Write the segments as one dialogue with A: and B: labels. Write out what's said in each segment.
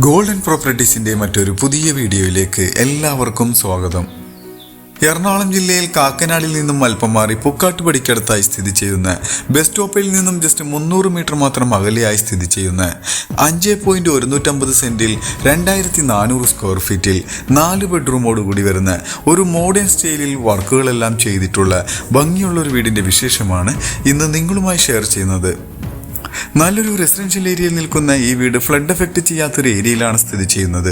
A: Golden പ്രോപ്പർട്ടീസിന്റെ മറ്റൊരു പുതിയ വീഡിയോയിലേക്ക് എല്ലാവർക്കും സ്വാഗതം. എറണാകുളം ജില്ലയിൽ കാക്കനാടിൽ നിന്നും അല്പം മാറി പുക്കാട്ടുപടിക്കടുത്തായി സ്ഥിതി ചെയ്യുന്ന ബസ് സ്റ്റോപ്പിൽ നിന്നും ജസ്റ്റ് 300 മീറ്റർ മാത്രം അകലെയായി സ്ഥിതി ചെയ്യുന്ന 5.150 സെന്റിൽ 2400 സ്ക്വയർ ഫീറ്റിൽ 4 ബെഡ്റൂമോടുകൂടി വരുന്ന ഒരു മോഡേൺ സ്റ്റൈലിൽ വർക്കുകളെല്ലാം ചെയ്തിട്ടുള്ള ഭംഗിയുള്ളൊരു വീടിൻ്റെ വിശേഷമാണ് ഇന്ന് നിങ്ങളുമായി ഷെയർ ചെയ്യുന്നത്. നല്ലൊരു റെസിഡൻഷ്യൽ ഏരിയയിൽ നിൽക്കുന്ന ഈ വീട് ഫ്ലഡ് എഫക്റ്റ് ചെയ്യാത്തൊരു ഏരിയയിലാണ് സ്ഥിതി ചെയ്യുന്നത്.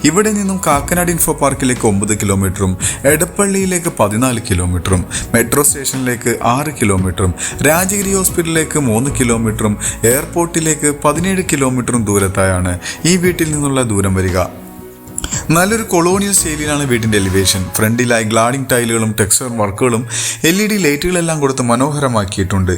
A: ഇവിടെ നിന്നും കാക്കനാട് ഇൻഫോ പാർക്കിലേക്ക് 9 കിലോമീറ്ററും എടപ്പള്ളിയിലേക്ക് 14 കിലോമീറ്ററും മെട്രോ സ്റ്റേഷനിലേക്ക് 6 കിലോമീറ്ററും രാജഗിരി ഹോസ്പിറ്റലിലേക്ക് 3 കിലോമീറ്ററും എയർപോർട്ടിലേക്ക് 17 കിലോമീറ്ററും ദൂരത്തായാണ് ഈ വീട്ടിൽ നിന്നുള്ള ദൂരം വരിക. നല്ലൊരു കൊളോണിയൽ ശൈലിയിലാണ് വീടിൻ്റെ എലിവേഷൻ. ഫ്രണ്ടിലായി ഗ്ലാഡിംഗ് ടൈലുകളും ടെക്സ്ചർ വർക്കുകളും LED ലൈറ്റുകളെല്ലാം കൊടുത്ത് മനോഹരമാക്കിയിട്ടുണ്ട്.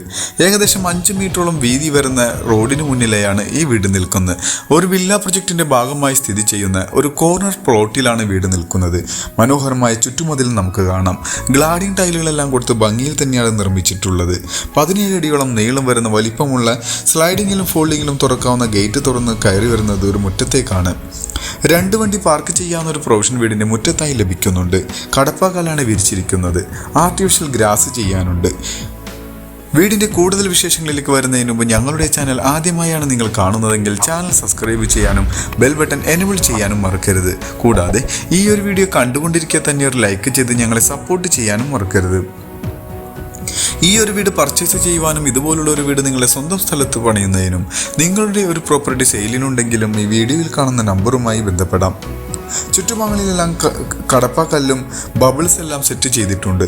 A: ഏകദേശം 5 മീറ്ററോളം വീതി വരുന്ന റോഡിന് മുന്നിലെയാണ് ഈ വീട് നിൽക്കുന്നത്. ഒരു വില്ല പ്രൊജക്ടിൻ്റെ ഭാഗമായി സ്ഥിതി ചെയ്യുന്ന ഒരു കോർണർ പ്ലോട്ടിലാണ് വീട് നിൽക്കുന്നത്. മനോഹരമായ ചുറ്റുമതിൽ നമുക്ക് കാണാം. ഗ്ലാഡിംഗ് ടൈലുകളെല്ലാം കൊടുത്ത് ഭംഗിയിൽ തന്നെയാണ് നിർമ്മിച്ചിട്ടുള്ളത്. 17 അടിയോളം നീളം വരുന്ന വലിപ്പമുള്ള സ്ലൈഡിങ്ങിലും ഫോൾഡിങ്ങിലും തുറക്കാവുന്ന ഗേറ്റ് തുറന്ന് കയറി വരുന്നത് ഒരു മുറ്റത്തേക്കാണ്. 2 വണ്ടി പാർക്ക് ചെയ്യാവുന്ന ഒരു പ്രൊവിഷൻ വീടിൻ്റെ മുറ്റത്തായി ലഭിക്കുന്നുണ്ട്. കടപ്പാക്കല്ലാണ് വിരിച്ചിരിക്കുന്നത്. ആർട്ടിഫിഷ്യൽ ഗ്രാസ് ചെയ്യാനുണ്ട്. വീടിൻ്റെ കൂടുതൽ വിശേഷങ്ങളിലേക്ക് വരുന്നതിന് മുമ്പ് ഞങ്ങളുടെ ചാനൽ ആദ്യമായാണ് നിങ്ങൾ കാണുന്നതെങ്കിൽ ചാനൽ സബ്സ്ക്രൈബ് ചെയ്യാനും ബെൽ ബട്ടൺ എനേബിൾ ചെയ്യാനും മറക്കരുത്. കൂടാതെ ഈ ഒരു വീഡിയോ കണ്ടുകൊണ്ടിരിക്കെ തന്നെ ഒരു ലൈക്ക് ചെയ്ത് ഞങ്ങളെ സപ്പോർട്ട് ചെയ്യാനും മറക്കരുത്. ഈ ഒരു വീട് പർച്ചേസ് ചെയ്യുവാനും ഇതുപോലുള്ള ഒരു വീട് നിങ്ങളുടെ സ്വന്തം സ്ഥലത്ത് പണിയുന്നതിനും നിങ്ങളുടെ ഒരു പ്രോപ്പർട്ടി സെയിലിനുണ്ടെങ്കിലും ഈ വീഡിയോയിൽ കാണുന്ന നമ്പറുമായി ബന്ധപ്പെടാം. ചുറ്റുഭാഗങ്ങളിലെല്ലാം കടപ്പാക്കല്ലും ബബിൾസ് എല്ലാം സെറ്റ് ചെയ്തിട്ടുണ്ട്.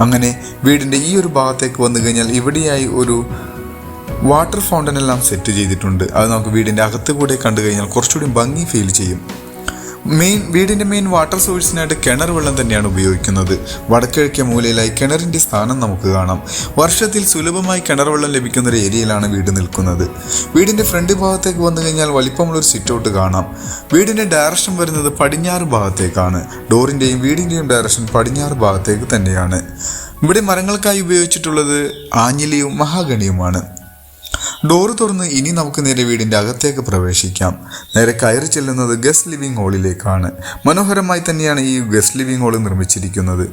A: അങ്ങനെ വീടിൻ്റെ ഈ ഒരു ഭാഗത്തേക്ക് വന്നു കഴിഞ്ഞാൽ ഇവിടെയായി ഒരു വാട്ടർ ഫൗണ്ടൻ എല്ലാം സെറ്റ് ചെയ്തിട്ടുണ്ട്. അത് നമുക്ക് വീടിൻ്റെ അകത്ത് കൂടെ കണ്ടു കഴിഞ്ഞാൽ കുറച്ചുകൂടി ഭംഗി ഫീൽ ചെയ്യും. വീടിൻ്റെ മെയിൻ വാട്ടർ സോഴ്സിനായിട്ട് കിണർ വെള്ളം തന്നെയാണ് ഉപയോഗിക്കുന്നത്. വടക്കിഴക്കേ മൂലയിലായി കിണറിൻ്റെ സ്ഥാനം നമുക്ക് കാണാം. വർഷത്തിൽ സുലഭമായി കിണർ വെള്ളം ലഭിക്കുന്ന ഒരു ഏരിയയിലാണ് വീട് നിൽക്കുന്നത്. വീടിൻ്റെ ഫ്രണ്ട് ഭാഗത്തേക്ക് വന്നു കഴിഞ്ഞാൽ വലിപ്പമുള്ളൊരു സിറ്റ് ഔട്ട് കാണാം. വീടിൻ്റെ ഡയറക്ഷൻ വരുന്നത് പടിഞ്ഞാറ് ഭാഗത്തേക്കാണ്. ഡോറിൻ്റെയും വീടിൻ്റെയും ഡയറക്ഷൻ പടിഞ്ഞാറ് ഭാഗത്തേക്ക് തന്നെയാണ്. ഇവിടെ മരങ്ങൾക്കായി ഉപയോഗിച്ചിട്ടുള്ളത് ആഞ്ഞിലിയും മഹാഗണിയുമാണ്. ഡോറ് തുറന്ന് ഇനി നമുക്ക് നേരെ വീടിൻ്റെ അകത്തേക്ക് പ്രവേശിക്കാം. നേരെ കയറി ചെല്ലുന്നത് ഗസ്റ്റ് ലിവിംഗ് ഹാളിലേക്കാണ്. മനോഹരമായി തന്നെയാണ് ഈ ഗസ്റ്റ് ലിവിംഗ് ഹാൾ നിർമ്മിച്ചിരിക്കുന്നത്.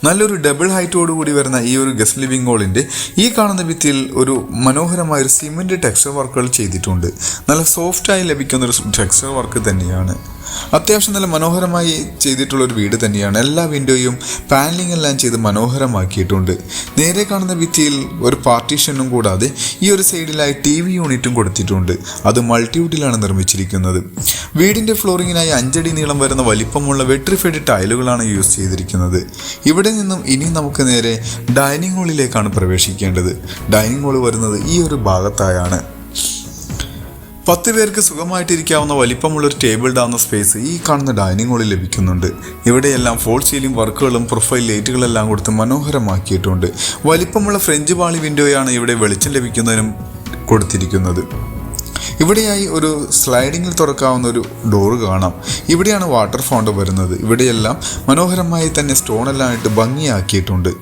A: നല്ലൊരു ഡബിൾ ഹൈറ്റോടുകൂടി വരുന്ന ഈ ഒരു ഗസ്റ്റ് ലിവിംഗ് ഹാളിൻ്റെ ഈ കാണുന്ന ഭിത്തിയിൽ ഒരു മനോഹരമായൊരു സിമെൻറ്റ് ടെക്സ്ചർ വർക്കുകൾ ചെയ്തിട്ടുണ്ട്. നല്ല സോഫ്റ്റായി ലഭിക്കുന്നൊരു ടെക്സ്ചർ വർക്ക് തന്നെയാണ്. അത്യാവശ്യം നല്ല മനോഹരമായി ചെയ്തിട്ടുള്ളൊരു വീട് തന്നെയാണ്. എല്ലാ വിൻഡോയും പാനലിംഗ് എല്ലാം ചെയ്ത് മനോഹരമാക്കിയിട്ടുണ്ട്. നേരെ കാണുന്ന ഭിത്തിയിൽ ഒരു പാർട്ടീഷനും കൂടാതെ ഈ ഒരു സൈഡിലായി TV യൂണിറ്റും കൊടുത്തിട്ടുണ്ട്. അത് മൾട്ടിവുഡിലാണ് നിർമ്മിച്ചിരിക്കുന്നത്. വീടിൻ്റെ ഫ്ലോറിങ്ങിനായി 5 അടി നീളം വരുന്ന വലിപ്പമുള്ള വെട്രിഫൈഡ് ടൈലുകളാണ് യൂസ് ചെയ്തിരിക്കുന്നത്. ഇവിടെ നിന്നും ഇനി നമുക്ക് നേരെ ഡൈനിങ് ഹാളിലേക്കാണ് പ്രവേശിക്കേണ്ടത്. ഡൈനിങ് ഹാൾ വരുന്നത് ഈ ഒരു ഭാഗത്തായാണ്. 10 പേർക്ക് സുഖമായിട്ടിരിക്കാവുന്ന വലിപ്പമുള്ളൊരു ടേബിൾ ഡാവുന്ന സ്പേസ് ഈ കാണുന്ന ഡൈനിങ് ഹാളിൽ ലഭിക്കുന്നുണ്ട്. ഇവിടെയെല്ലാം ഫോൾ സീലിംഗ് വർക്കുകളും പ്രൊഫൈൽ ലൈറ്റുകളെല്ലാം കൊടുത്ത് മനോഹരമാക്കിയിട്ടുണ്ട്. വലിപ്പമുള്ള ഫ്രഞ്ച് പാളി വിൻഡോയാണ് ഇവിടെ വെളിച്ചം ലഭിക്കുന്നതിനും കൊടുത്തിരിക്കുന്നത്. ഇവിടെയായി ഒരു സ്ലൈഡിങ്ങിൽ തുറക്കാവുന്ന ഒരു ഡോറ് കാണാം. ഇവിടെയാണ് വാട്ടർ ഫൗണ്ടൻ വരുന്നത്. ഇവിടെയെല്ലാം മനോഹരമായി തന്നെ സ്റ്റോണെല്ലാം ഇട്ട് ഭംഗിയാക്കിയിട്ടുണ്ട്.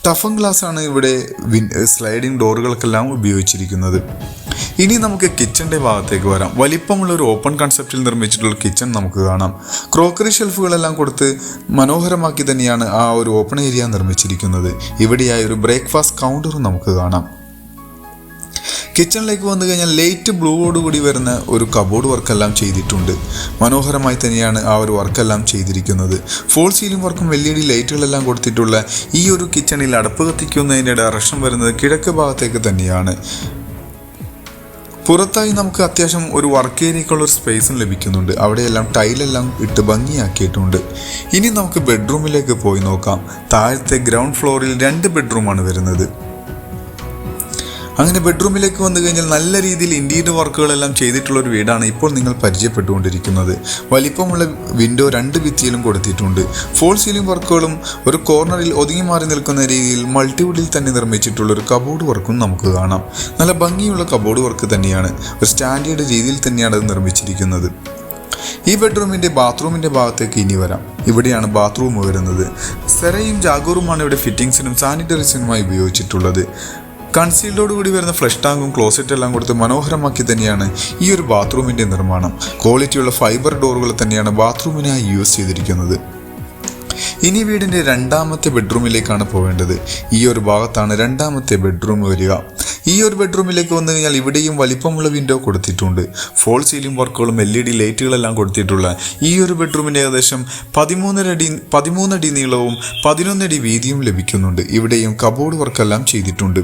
A: ടഫൻ ഗ്ലാസ് ആണ് ഇവിടെ സ്ലൈഡിംഗ് ഡോറുകൾക്കെല്ലാം ഉപയോഗിച്ചിരിക്കുന്നത്. ഇനി നമുക്ക് കിച്ചൻ്റെ ഭാഗത്തേക്ക് വരാം. വലിപ്പമുള്ള ഒരു ഓപ്പൺ കൺസെപ്റ്റിൽ നിർമ്മിച്ചിട്ടുള്ള കിച്ചൺ നമുക്ക് കാണാം. ക്രോക്കറി ഷെൽഫുകളെല്ലാം കൊടുത്ത് മനോഹരമാക്കി തന്നെയാണ് ആ ഒരു ഓപ്പൺ ഏരിയ നിർമ്മിച്ചിരിക്കുന്നത്. ഇവിടെയായി ഒരു ബ്രേക്ക്ഫാസ്റ്റ് കൗണ്ടറും നമുക്ക് കാണാം. കിച്ചണിലേക്ക് വന്നു കഴിഞ്ഞാൽ ലൈറ്റ് ബ്ലൂവോടുകൂടി വരുന്ന ഒരു കബോർഡ് വർക്കെല്ലാം ചെയ്തിട്ടുണ്ട്. മനോഹരമായി തന്നെയാണ് ആ ഒരു വർക്കെല്ലാം ചെയ്തിരിക്കുന്നത്. ഫോൾ സീലിംഗ് വർക്കും LED ലൈറ്റുകളെല്ലാം കൊടുത്തിട്ടുള്ള ഈ ഒരു കിച്ചണിൽ അടുപ്പ് കത്തിക്കുന്നതിൻ്റെ ഡയറക്ഷൻ വരുന്നത് കിഴക്ക് ഭാഗത്തേക്ക് തന്നെയാണ്. പുറത്തായി നമുക്ക് അത്യാവശ്യം ഒരു വർക്ക് ഏരിയക്കുള്ളൊരു സ്പേസും ലഭിക്കുന്നുണ്ട്. അവിടെയെല്ലാം ടൈലെല്ലാം ഇട്ട് ഭംഗിയാക്കിയിട്ടുണ്ട്. ഇനി നമുക്ക് ബെഡ്റൂമിലേക്ക് പോയി നോക്കാം. താഴത്തെ ഗ്രൗണ്ട് ഫ്ലോറിൽ 2 ബെഡ്റൂമാണ് വരുന്നത്. അങ്ങനെ ബെഡ്റൂമിലേക്ക് വന്നു കഴിഞ്ഞാൽ നല്ല രീതിയിൽ ഇൻറ്റീരിയർ വർക്കുകളെല്ലാം ചെയ്തിട്ടുള്ളൊരു വീടാണ് ഇപ്പോൾ നിങ്ങൾ പരിചയപ്പെട്ടുകൊണ്ടിരിക്കുന്നത്. വലിപ്പമുള്ള വിൻഡോ 2 ഭിത്തിയിലും കൊടുത്തിട്ടുണ്ട്. ഫോൾ സീലിംഗ് വർക്കുകളും ഒരു കോർണറിൽ ഒതുങ്ങി മാറി നിൽക്കുന്ന രീതിയിൽ മൾട്ടിവുഡിൽ തന്നെ നിർമ്മിച്ചിട്ടുള്ളൊരു കബോർഡ് വർക്കും നമുക്ക് കാണാം. നല്ല ഭംഗിയുള്ള കബോർഡ് വർക്ക് തന്നെയാണ്. ഒരു സ്റ്റാൻഡേർഡ് രീതിയിൽ തന്നെയാണ് അത് നിർമ്മിച്ചിരിക്കുന്നത്. ഈ ബെഡ്റൂമിൻ്റെ ബാത്റൂമിൻ്റെ ഭാഗത്തേക്ക് ഇനി വരാം. ഇവിടെയാണ് ബാത്റൂം വരുന്നത്. സെറയും ജാഗോറുമാണ് ഇവിടെ ഫിറ്റിംഗ്സിനും സാനിറ്ററീസിനുമായി ഉപയോഗിച്ചിട്ടുള്ളത്. കൺസീൽഡോട് കൂടി വരുന്ന ഫ്ലഷ് ടാങ്കും ക്ലോസറ്റ് എല്ലാം കൊടുത്ത് മനോഹരമാക്കി തന്നെയാണ് ഈ ഒരു ബാത്റൂമിൻ്റെ നിർമ്മാണം. ക്വാളിറ്റിയുള്ള ഫൈബർ ഡോറുകൾ തന്നെയാണ് ബാത്റൂമിനായി യൂസ് ചെയ്തിരിക്കുന്നത്. ഇനി വീടിൻ്റെ രണ്ടാമത്തെ ബെഡ്റൂമിലേക്കാണ് പോവേണ്ടത്. ഈ ഒരു ഭാഗത്താണ് രണ്ടാമത്തെ ബെഡ്റൂം വരിക. ഈ ഒരു ബെഡ്റൂമിലേക്ക് വന്നു കഴിഞ്ഞാൽ ഇവിടെയും വലിപ്പമുള്ള വിൻഡോ കൊടുത്തിട്ടുണ്ട്. ഫോൾ സീലിംഗ് വർക്കുകളും LED ലൈറ്റുകളെല്ലാം കൊടുത്തിട്ടുള്ള ഈ ഒരു ബെഡ്റൂമിൻ്റെ ഏകദേശം 13 അടി നീളവും 11 അടി വീതിയും ലഭിക്കുന്നുണ്ട്. ഇവിടെയും കബോർഡ് വർക്കെല്ലാം ചെയ്തിട്ടുണ്ട്.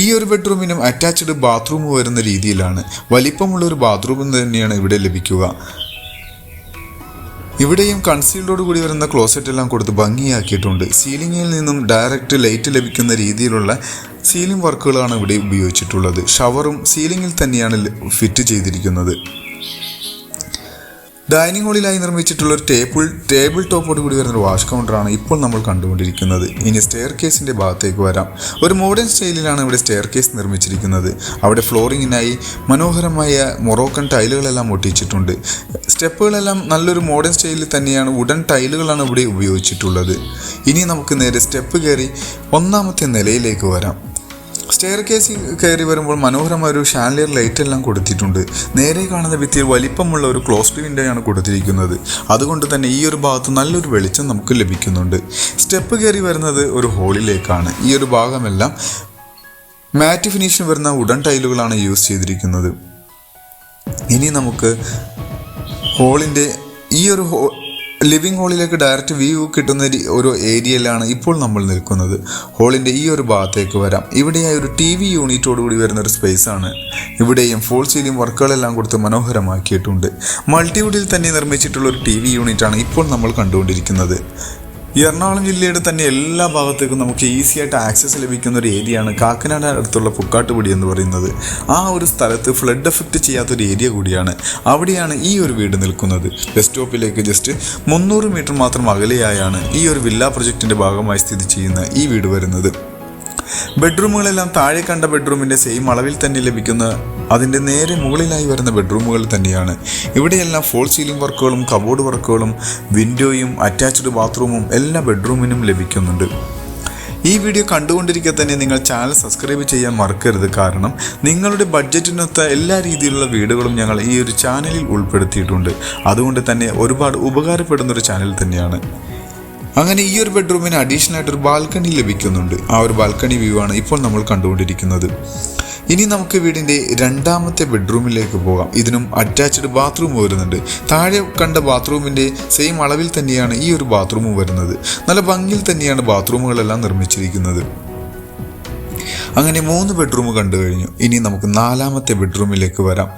A: ഈ ഒരു ബെഡ്റൂമിനും അറ്റാച്ച്ഡ് ബാത്റൂം വരുന്ന രീതിയിലാണ്. വലിപ്പമുള്ള ഒരു ബാത്റൂം തന്നെയാണ് ഇവിടെ ലഭിക്കുക. ഇവിടെയും കൺസീൽഡോട് കൂടി വരുന്ന ക്ലോസറ്റ് എല്ലാം കൊടുത്ത് ഭംഗിയാക്കിയിട്ടുണ്ട്. സീലിംഗിൽ നിന്നും ഡയറക്റ്റ് ലൈറ്റ് ലഭിക്കുന്ന രീതിയിലുള്ള സീലിംഗ് വർക്കുകളാണ് ഇവിടെ ഉപയോഗിച്ചിട്ടുള്ളത്. ഷവറും സീലിംഗിൽ തന്നെയാണ് ഫിറ്റ് ചെയ്തിരിക്കുന്നത്. ഡൈനിങ് ഹാളിലായി നിർമ്മിച്ചിട്ടുള്ള ഒരു ടേബിൾ ടോപ്പോട് കൂടി വരുന്ന വാഷ് കൗണ്ടറാണ് ഇപ്പോൾ നമ്മൾ കണ്ടുകൊണ്ടിരിക്കുന്നത്. ഇനി സ്റ്റെയർ കേസിൻ്റെ ഭാഗത്തേക്ക് വരാം. ഒരു മോഡേൺ സ്റ്റൈലിലാണ് ഇവിടെ സ്റ്റെയർ കേസ് നിർമ്മിച്ചിരിക്കുന്നത്. അവിടെ ഫ്ലോറിങ്ങിനായി മനോഹരമായ മൊറോക്കൻ ടൈലുകളെല്ലാം ഒട്ടിച്ചിട്ടുണ്ട്. സ്റ്റെപ്പുകളെല്ലാം നല്ലൊരു മോഡേൺ സ്റ്റൈലിൽ തന്നെയാണ്. വുഡൻ ടൈലുകളാണ് ഇവിടെ ഉപയോഗിച്ചിട്ടുള്ളത്. ഇനി നമുക്ക് നേരെ സ്റ്റെപ്പ് കയറി ഒന്നാമത്തെ നിലയിലേക്ക് വരാം. സ്റ്റെയർ കേസിൽ കയറി വരുമ്പോൾ മനോഹരമായ ഒരു ഷാൻലിയർ ലൈറ്റ് എല്ലാം കൊടുത്തിട്ടുണ്ട്. നേരെ കാണുന്ന ഭിത്തിയിൽ വലിപ്പമുള്ള ഒരു ക്ലോസ്ഡ് വിൻഡോയാണ് കൊടുത്തിരിക്കുന്നത്. അതുകൊണ്ട് തന്നെ ഈ ഒരു ഭാഗത്ത് നല്ലൊരു വെളിച്ചം നമുക്ക് ലഭിക്കുന്നുണ്ട്. സ്റ്റെപ്പ് കയറി വരുന്നത് ഒരു ഹോളിലേക്കാണ്. ഈ ഒരു ഭാഗമെല്ലാം മാറ്റ് ഫിനിഷിന് വരുന്ന വുഡൻ ടൈലുകളാണ് യൂസ് ചെയ്തിരിക്കുന്നത്. ഇനി നമുക്ക് ഹോളിൻ്റെ ഈ ഒരു ലിവിംഗ് ഹാളിലേക്ക് ഡയറക്റ്റ് വ്യൂ കിട്ടുന്ന ഒരു ഏരിയയിലാണ് ഇപ്പോൾ നമ്മൾ നിൽക്കുന്നത്. ഹോളിൻ്റെ ഈ ഒരു ഭാഗത്തേക്ക് വരാം. ഇവിടെയായി ഒരു TV യൂണിറ്റോടുകൂടി വരുന്ന ഒരു സ്പേസാണ്. ഇവിടെയും ഫോൾ സീലിംഗ് വർക്കുകളെല്ലാം കൊടുത്ത് മനോഹരമാക്കിയിട്ടുണ്ട്. മൾട്ടിവുഡിൽ തന്നെ നിർമ്മിച്ചിട്ടുള്ള ഒരു TV യൂണിറ്റാണ് ഇപ്പോൾ നമ്മൾ കണ്ടുകൊണ്ടിരിക്കുന്നത്. എറണാകുളം ജില്ലയുടെ തന്നെ എല്ലാ ഭാഗത്തേക്കും നമുക്ക് ഈസി ആയിട്ട് ആക്സസ് ലഭിക്കുന്ന ഒരു ഏരിയയാണ് കാക്കനാട് അടുത്തുള്ള പുക്കാട്ടുപടി എന്ന് പറയുന്നത്. ആ ഒരു സ്ഥലത്ത് ഫ്ലഡ് എഫക്റ്റ് ചെയ്യാത്തൊരു ഏരിയ കൂടിയാണ്. അവിടെയാണ് ഈ ഒരു വീട് നിൽക്കുന്നത്. ബസ് സ്റ്റോപ്പിലേക്ക് ജസ്റ്റ് 300 മീറ്റർ മാത്രം അകലെയായാണ് ഈ ഒരു വില്ല പ്രൊജക്റ്റിൻ്റെ ഭാഗമായി സ്ഥിതി ചെയ്യുന്ന ഈ വീട് വരുന്നത്. ബെഡ്റൂമുകളെല്ലാം താഴെ കണ്ട ബെഡ്റൂമിൻ്റെ സെയിം അളവിൽ തന്നെ ലഭിക്കുന്ന അതിൻ്റെ നേരെ മുകളിലായി വരുന്ന ബെഡ്റൂമുകൾ തന്നെയാണ്. ഇവിടെയെല്ലാം ഫോൾ സീലിംഗ് വർക്കുകളും കബോർഡ് വർക്കുകളും വിൻഡോയും അറ്റാച്ച്ഡ് ബാത്റൂമും എല്ലാ ബെഡ്റൂമിനും ലഭിക്കുന്നുണ്ട്. ഈ വീഡിയോ കണ്ടുകൊണ്ടിരിക്കെ തന്നെ നിങ്ങൾ ചാനൽ സബ്സ്ക്രൈബ് ചെയ്യാൻ മറക്കരുത്. കാരണം നിങ്ങളുടെ ബഡ്ജറ്റിനൊത്ത എല്ലാ രീതിയിലുള്ള വീടുകളും ഞങ്ങൾ ഈ ഒരു ചാനലിൽ ഉൾപ്പെടുത്തിയിട്ടുണ്ട്. അതുകൊണ്ട് തന്നെ ഒരുപാട് ഉപകാരപ്പെടുന്നൊരു ചാനൽ തന്നെയാണ്. അങ്ങനെ ഈ ഒരു ബെഡ്റൂമിന് അഡീഷണൽ ആയിട്ടൊരു ബാൽക്കണി ലഭിക്കുന്നുണ്ട്. ആ ഒരു ബാൽക്കണി വ്യൂ ആണ് ഇപ്പോൾ നമ്മൾ കണ്ടുകൊണ്ടിരിക്കുന്നത്. ഇനി നമുക്ക് വീടിൻ്റെ രണ്ടാമത്തെ ബെഡ്റൂമിലേക്ക് പോകാം. ഇതിനും അറ്റാച്ച്ഡ് ബാത്റൂം വരുന്നുണ്ട്. താഴെ കണ്ട ബാത്റൂമിൻ്റെ സെയിം അളവിൽ തന്നെയാണ് ഈ ഒരു ബാത്റൂം വരുന്നത്. നല്ല ഭംഗിയിൽ തന്നെയാണ് ബാത്റൂമുകളെല്ലാം നിർമ്മിച്ചിരിക്കുന്നത്. അങ്ങനെ 3 ബെഡ്റൂം കണ്ടു കഴിഞ്ഞു. ഇനി നമുക്ക് 4ാമത്തെ ബെഡ്റൂമിലേക്ക് വരാം.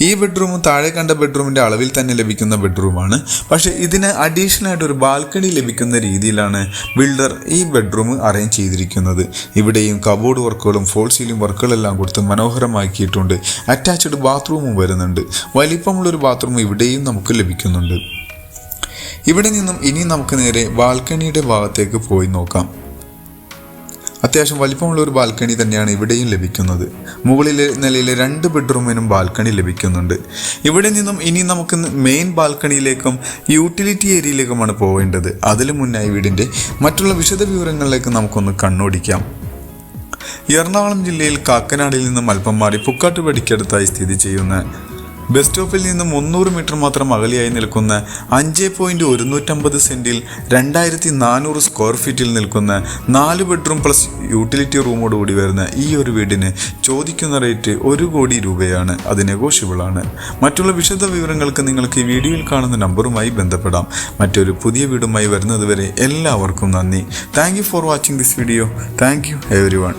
A: ഈ ബെഡ്റൂമും താഴെ കണ്ട ബെഡ്റൂമിൻ്റെ അളവിൽ തന്നെ ലഭിക്കുന്ന ബെഡ്റൂമാണ്. പക്ഷേ ഇതിന് അഡീഷണൽ ആയിട്ട് ഒരു ബാൽക്കണി ലഭിക്കുന്ന രീതിയിലാണ് ബിൽഡർ ഈ ബെഡ്റൂം അറേഞ്ച് ചെയ്തിരിക്കുന്നത്. ഇവിടെയും കബോർഡ് വർക്കുകളും ഫോൾ സീലിംഗ് വർക്കുകളെല്ലാം കൊടുത്ത് മനോഹരമാക്കിയിട്ടുണ്ട്. അറ്റാച്ച്ഡ് ബാത്റൂമും വരുന്നുണ്ട്. വലിപ്പമുള്ളൊരു ബാത്റൂം ഇവിടെയും നമുക്ക് ലഭിക്കുന്നുണ്ട്. ഇവിടെ നിന്നും ഇനി നമുക്ക് നേരെ ബാൽക്കണിയുടെ ഭാഗത്തേക്ക് പോയി നോക്കാം. അത്യാവശ്യം വലിപ്പമുള്ള ഒരു ബാൽക്കണി തന്നെയാണ് ഇവിടെയും ലഭിക്കുന്നത്. മുകളിലെ നിലയിലെ 2 ബെഡ്റൂമിനും ബാൽക്കണി ലഭിക്കുന്നുണ്ട്. ഇവിടെ നിന്നും ഇനി നമുക്ക് മെയിൻ ബാൽക്കണിയിലേക്കും യൂട്ടിലിറ്റി ഏരിയയിലേക്കുമാണ് പോവേണ്ടത്. അതിനു മുന്നായി വീടിൻ്റെ മറ്റുള്ള വിശദ വിവരങ്ങളിലേക്ക് നമുക്കൊന്ന് കണ്ണോടിക്കാം. എറണാകുളം ജില്ലയിൽ കാക്കനാടിൽ നിന്നും അല്പം മാറി പുക്കാട്ടുപടിക്കടുത്തായി സ്ഥിതി ചെയ്യുന്ന ബസ് സ്റ്റോപ്പിൽ നിന്ന് 300 മീറ്റർ മാത്രം അകലെയായി നിൽക്കുന്ന 5.150 സെൻറ്റിൽ 2400 സ്ക്വയർ ഫീറ്റിൽ നിൽക്കുന്ന 4 ബെഡ്റൂം പ്ലസ് യൂട്ടിലിറ്റി റൂമോടുകൂടി വരുന്ന ഈ ഒരു വീടിന് ചോദിക്കുന്ന റേറ്റ് 1 കോടി രൂപയാണ്. അത് നെഗോഷ്യബിൾ ആണ്. മറ്റുള്ള വിശദ വിവരങ്ങൾക്ക് നിങ്ങൾക്ക് ഈ വീഡിയോയിൽ കാണുന്ന നമ്പറുമായി ബന്ധപ്പെടാം. മറ്റൊരു പുതിയ വീടുമായി വരുന്നതുവരെ എല്ലാവർക്കും നന്ദി. Thank you for watching this video. Thank you everyone.